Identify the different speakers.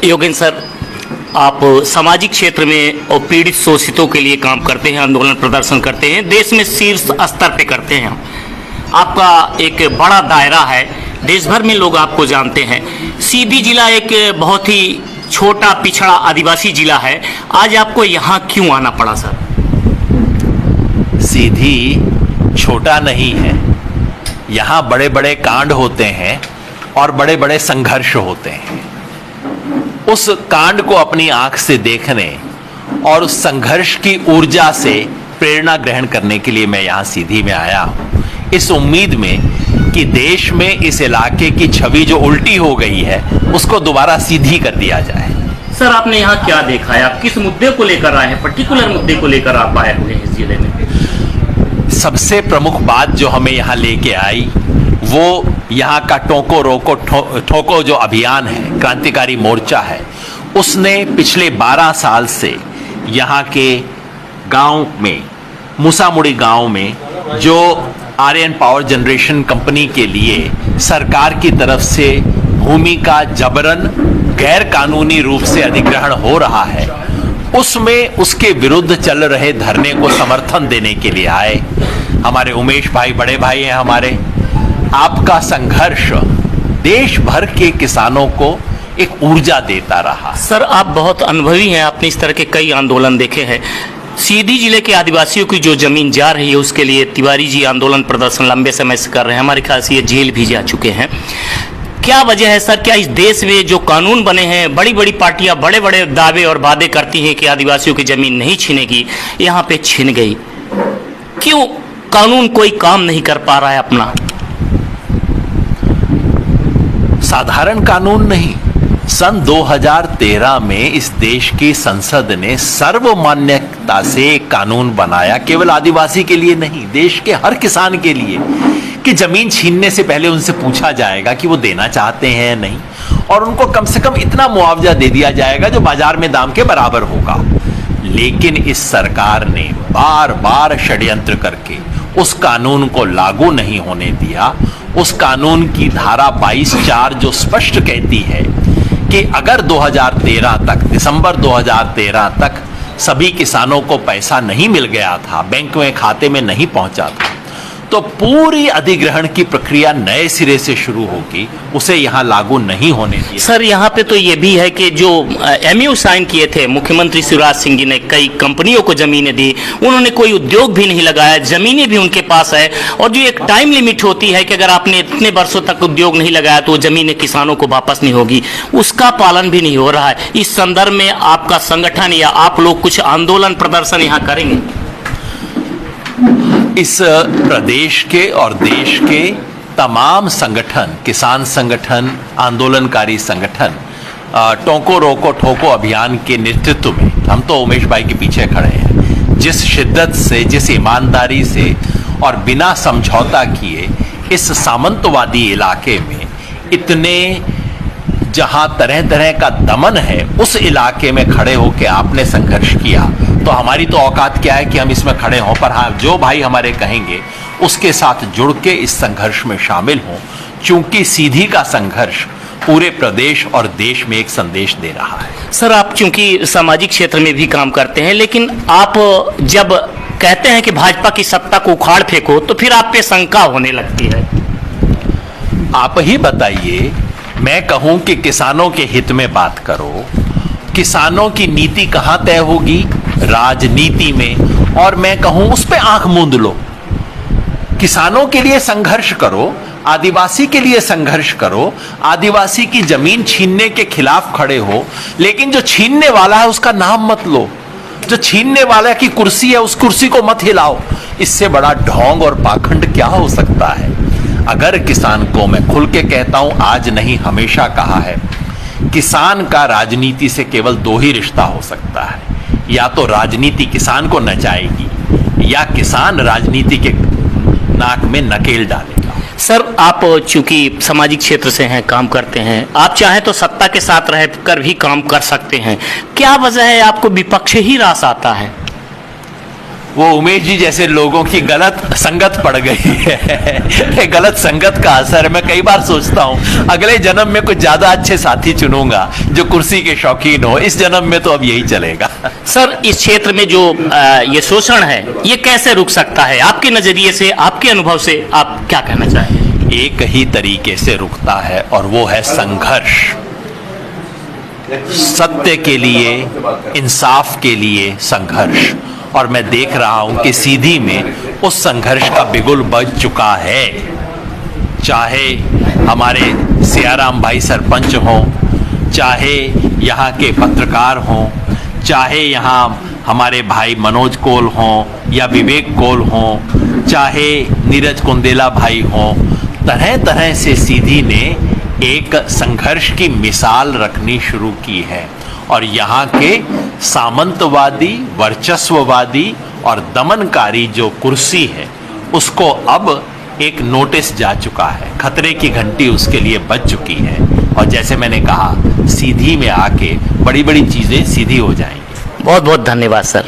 Speaker 1: Yogendra sir, आप सामाजिक क्षेत्र में और पीड़ित शोषितों के लिए काम करते हैं, आंदोलन प्रदर्शन करते हैं, देश में शीर्ष स्तर पे करते हैं। आपका एक बड़ा दायरा है, देश भर में लोग आपको जानते हैं। सीधी जिला एक बहुत ही छोटा पिछड़ा आदिवासी जिला है, आज आपको यहाँ क्यों आना पड़ा सर?
Speaker 2: सीधी छोटा नहीं है, यहाँ बड़े बड़े कांड होते हैं और बड़े बड़े संघर्ष होते हैं। उस कांड को अपनी आंख से देखने और उस संघर्ष की ऊर्जा से प्रेरणा ग्रहण करने के लिए मैं यहाँ सीधी में आया हूँ, इस उम्मीद में कि देश में इस इलाके की छवि जो उल्टी हो गई है उसको दोबारा सीधी कर दिया जाए।
Speaker 1: सर, आपने यहाँ क्या देखा है? आप किस मुद्दे को लेकर आए हैं, पर्टिकुलर मुद्दे को लेकर आप आए हुए हैं इस जिले में?
Speaker 2: सबसे प्रमुख बात जो हमें यहाँ लेके आई वो यहाँ का टोको रोको ठोको जो अभियान है, क्रांतिकारी मोर्चा है, उसने पिछले 12 साल से यहाँ के गांव में, मूसामुड़ी गांव में, जो आर्यन पावर जनरेशन कंपनी के लिए सरकार की तरफ से भूमि का जबरन गैर कानूनी रूप से अधिग्रहण हो रहा है, उसमें उसके विरुद्ध चल रहे धरने को समर्थन देने के लिए आए। हमारे उमेश भाई बड़े भाई हैं हमारे। आपका संघर्ष देश भर के किसानों को एक ऊर्जा देता रहा।
Speaker 1: सर, आप बहुत अनुभवी हैं, आपने इस तरह के कई आंदोलन देखे हैं। सीधी जिले के आदिवासियों की जो जमीन जा रही है उसके लिए तिवारी जी आंदोलन प्रदर्शन लंबे समय से कर रहे हैं, हमारे ख्याल से ये जेल भी जा चुके हैं। क्या वजह है सर? क्या इस देश में जो कानून बने हैं, बड़ी बड़ी पार्टियां बड़े बड़े दावे और वादे करती हैं कि आदिवासियों की जमीन नहीं छीनेगी, यहाँ पे छीन गई? क्यों कानून कोई काम नहीं कर पा रहा है अपना?
Speaker 2: साधारण कानून नहीं, सन 2013 में इस देश की संसद ने सर्वमान्यता से एक कानून बनाया, केवल आदिवासी के लिए नहीं, देश के हर किसान के लिए, कि जमीन छीनने से पहले उनसे पूछा जाएगा कि वो देना चाहते हैं या नहीं, और उनको कम से कम इतना मुआवजा दे दिया जाएगा जो बाजार में दाम के बराबर होगा। लेकिन इस सरकार ने बार बार षड्यंत्र करके उस कानून को लागू नहीं होने दिया। उस कानून की धारा 22(4) जो स्पष्ट कहती है कि अगर 2013 तक, दिसंबर 2013 तक सभी किसानों को पैसा नहीं मिल गया था, बैंक में खाते में नहीं पहुंचा था, तो पूरी अधिग्रहण की प्रक्रिया नए सिरे से शुरू होगी, उसे यहाँ लागू नहीं होने दिया।
Speaker 1: सर, यहाँ पे तो ये भी है कि जो MOU साइन किए थे मुख्यमंत्री शिवराज सिंह जी ने, कई कंपनियों को जमीनें दी, उन्होंने कोई उद्योग भी नहीं लगाया, जमीनें भी उनके पास है, और जो एक टाइम लिमिट होती है कि अगर आपने इतने वर्षों तक उद्योग नहीं लगाया तो जमीनें किसानों को वापस नहीं होगी, उसका पालन भी नहीं हो रहा है। इस संदर्भ में आपका संगठन या आप लोग कुछ आंदोलन प्रदर्शन यहाँ करेंगे?
Speaker 2: इस प्रदेश के और देश के तमाम संगठन, किसान संगठन, आंदोलनकारी संगठन, टोको रोको ठोको अभियान के नेतृत्व में हम तो उमेश भाई के पीछे खड़े हैं। जिस शिद्दत से, जिस ईमानदारी से और बिना समझौता किए इस सामंतवादी इलाके में इतने, जहां तरह तरह का दमन है, उस इलाके में खड़े होकर आपने संघर्ष किया, तो हमारी तो औकात क्या है कि हम इसमें खड़े हों, पर हाँ, जो भाई हमारे कहेंगे उसके साथ जुड़ के इस संघर्ष में शामिल हों, क्योंकि सीधी का संघर्ष पूरे प्रदेश और देश में एक संदेश दे रहा है।
Speaker 1: सर, आप चूंकि सामाजिक क्षेत्र में भी काम करते हैं, लेकिन आप जब कहते हैं कि भाजपा की सत्ता को उखाड़ फेंको, तो फिर आप पे शंका होने लगती है।
Speaker 2: आप ही बताइए, मैं कहूं कि किसानों के हित में बात करो, किसानों की नीति कहां तय होगी? राजनीति में। और मैं कहूं उस पे आंख मूंद लो, किसानों के लिए संघर्ष करो, आदिवासी के लिए संघर्ष करो, आदिवासी की जमीन छीनने के खिलाफ खड़े हो, लेकिन जो छीनने वाला है उसका नाम मत लो, जो छीनने वाला की कुर्सी है उस कुर्सी को मत हिलाओ। इससे बड़ा ढोंग और पाखंड क्या हो सकता है? अगर किसान को, मैं खुल के कहता हूं, आज नहीं हमेशा कहा है, किसान का राजनीति से केवल 2 ही रिश्ता हो सकता है, या तो राजनीति किसान को नचाएगी या किसान राजनीति के नाक में नकेल डालेगा।
Speaker 1: सर, आप चूंकि सामाजिक क्षेत्र से हैं, काम करते हैं, आप चाहें तो सत्ता के साथ रहकर भी काम कर सकते हैं, क्या वजह है आपको विपक्ष ही रास आता है?
Speaker 2: वो उमेश जी जैसे लोगों की गलत संगत पड़ गई है। गलत संगत का असर है। मैं कई बार सोचता हूं अगले जन्म में कुछ ज्यादा अच्छे साथी चुनूंगा जो कुर्सी के शौकीन हो। इस जन्म में तो अब यही चलेगा।
Speaker 1: सर, इस क्षेत्र में जो ये शोषण है ये कैसे रुक सकता है? आपके नजरिए से, आपके अनुभव से आप क्या कहना चाहेंगे?
Speaker 2: एक ही तरीके से रुकता है और वो है संघर्ष। सत्य के लिए, इंसाफ के लिए संघर्ष। और मैं देख रहा हूं कि सीधी में उस संघर्ष का बिगुल बज चुका है। चाहे हमारे सियाराम भाई सरपंच हों, चाहे यहाँ के पत्रकार हों, चाहे यहाँ हमारे भाई मनोज कोल हों या विवेक कोल हों, चाहे नीरज कुंदेला भाई हों, तरह तरह से सीधी ने एक संघर्ष की मिसाल रखनी शुरू की है। और यहाँ के सामंतवादी, वर्चस्ववादी और दमनकारी जो कुर्सी है उसको अब एक नोटिस जा चुका है। खतरे की घंटी उसके लिए बज चुकी है। और जैसे मैंने कहा, सीधी में आके बड़ी बड़ी चीजें सीधी हो जाएंगी।
Speaker 1: बहुत बहुत धन्यवाद सर।